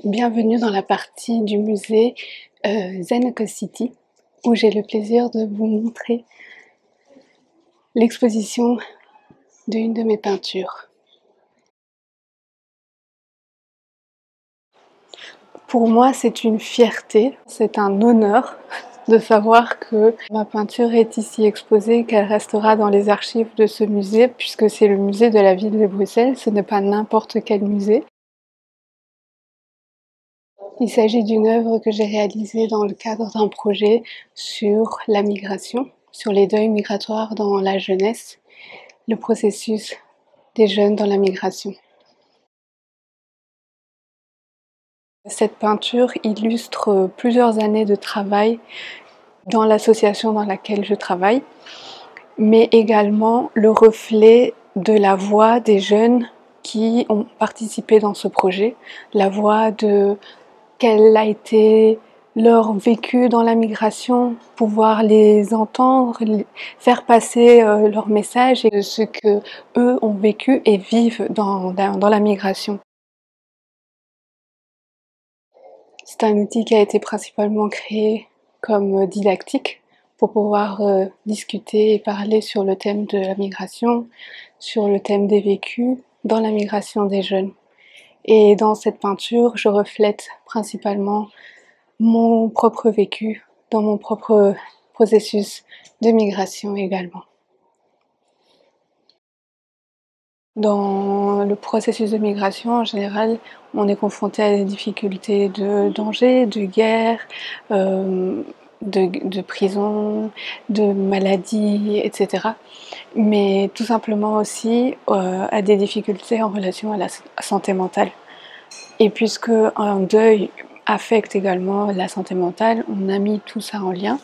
Bienvenue dans la partie du musée Zen City où j'ai le plaisir de vous montrer l'exposition d'une de mes peintures. Pour moi, c'est une fierté, c'est un honneur de savoir que ma peinture est ici exposée, qu'elle restera dans les archives de ce musée, puisque c'est le musée de la ville de Bruxelles, ce n'est pas n'importe quel musée. Il s'agit d'une œuvre que j'ai réalisée dans le cadre d'un projet sur la migration, sur les deuils migratoires dans la jeunesse, le processus des jeunes dans la migration. Cette peinture illustre plusieurs années de travail dans l'association dans laquelle je travaille, mais également le reflet de la voix des jeunes qui ont participé dans ce projet, la voix de quel a été leur vécu dans la migration, pouvoir les entendre, faire passer leur message et ce que eux ont vécu et vivent dans la migration. C'est un outil qui a été principalement créé comme didactique pour pouvoir discuter et parler sur le thème de la migration, sur le thème des vécus dans la migration des jeunes. Et dans cette peinture, je reflète principalement mon propre vécu dans mon propre processus de migration également. Dans le processus de migration, en général, on est confronté à des difficultés de danger, de guerre, de prison, de maladie, etc. Mais tout simplement aussi à des difficultés en relation à la santé mentale. Et puisque un deuil affecte également la santé mentale, on a mis tout ça en lien.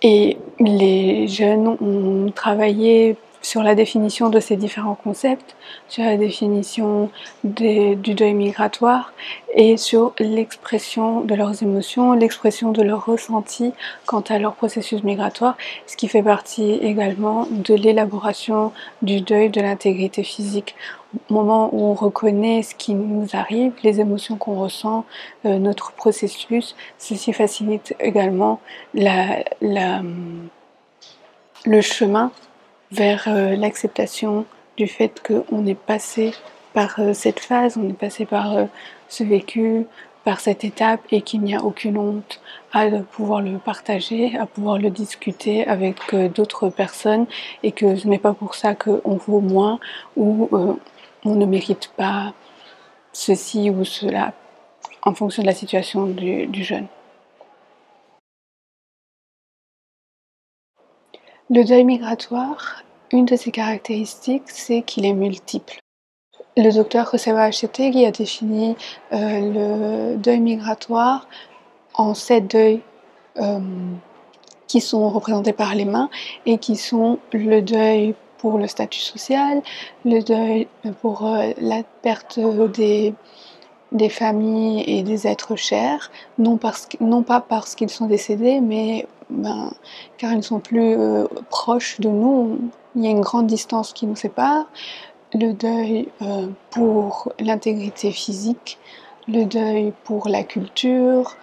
Et les jeunes ont travaillé sur la définition de ces différents concepts, sur la définition du deuil migratoire et sur l'expression de leurs émotions, l'expression de leurs ressentis quant à leur processus migratoire, ce qui fait partie également de l'élaboration du deuil de l'intégrité physique. Au moment où on reconnaît ce qui nous arrive, les émotions qu'on ressent, notre processus, ceci facilite également le chemin vers l'acceptation du fait qu'on est passé par cette phase, on est passé par ce vécu, par cette étape et qu'il n'y a aucune honte à pouvoir le partager, à pouvoir le discuter avec d'autres personnes et que ce n'est pas pour ça qu'on vaut moins ou on ne mérite pas ceci ou cela en fonction de la situation du jeune. Le deuil migratoire, une de ses caractéristiques, c'est qu'il est multiple. Le docteur Josefa Achetegui a défini le deuil migratoire en 7 deuils qui sont représentés par les mains et qui sont le deuil pour le statut social, le deuil pour la perte des familles et des êtres chers, non pas parce qu'ils sont décédés, mais car ils ne sont plus proches de nous, il y a une grande distance qui nous sépare. Le deuil pour l'intégrité physique, le deuil pour la culture,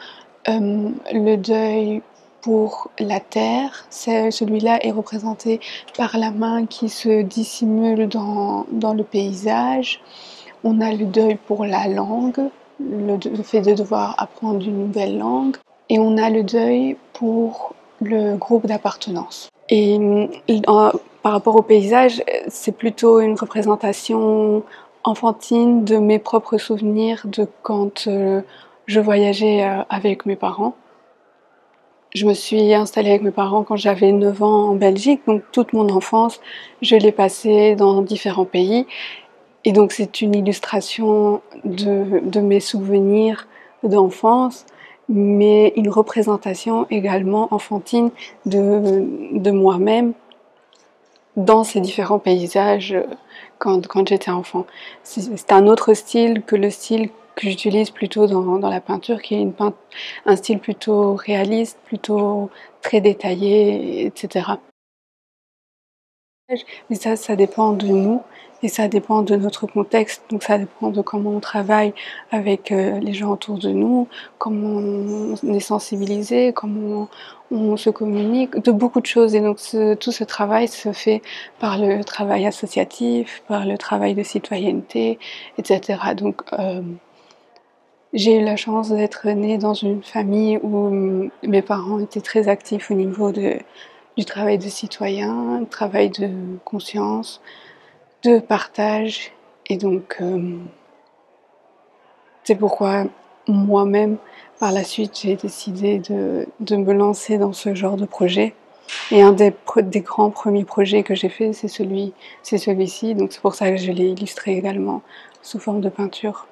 le deuil pour la terre, celui-là est représenté par la main qui se dissimule dans le paysage. On a le deuil pour la langue, le fait de devoir apprendre une nouvelle langue. Et on a le deuil pour le groupe d'appartenance. Et par rapport au paysage, c'est plutôt une représentation enfantine de mes propres souvenirs de quand je voyageais avec mes parents. Je me suis installée avec mes parents quand j'avais 9 ans en Belgique, donc toute mon enfance, je l'ai passée dans différents pays. Et donc c'est une illustration de mes souvenirs d'enfance, mais une représentation également enfantine de moi-même dans ces différents paysages quand j'étais enfant. C'est un autre style que le style que j'utilise plutôt dans la peinture, qui est un style plutôt réaliste, plutôt très détaillé, etc. Mais ça dépend de nous et ça dépend de notre contexte. Donc ça dépend de comment on travaille avec les gens autour de nous, comment on est sensibilisé, comment on se communique, de beaucoup de choses. Et donc tout ce travail se fait par le travail associatif, par le travail de citoyenneté, etc. Donc j'ai eu la chance d'être née dans une famille où mes parents étaient très actifs au niveau du travail de citoyen, travail de conscience, de partage. Et donc, c'est pourquoi moi-même, par la suite, j'ai décidé de me lancer dans ce genre de projet. Et un des grands premiers projets que j'ai fait, c'est celui-ci. Donc c'est pour ça que je l'ai illustré également sous forme de peinture.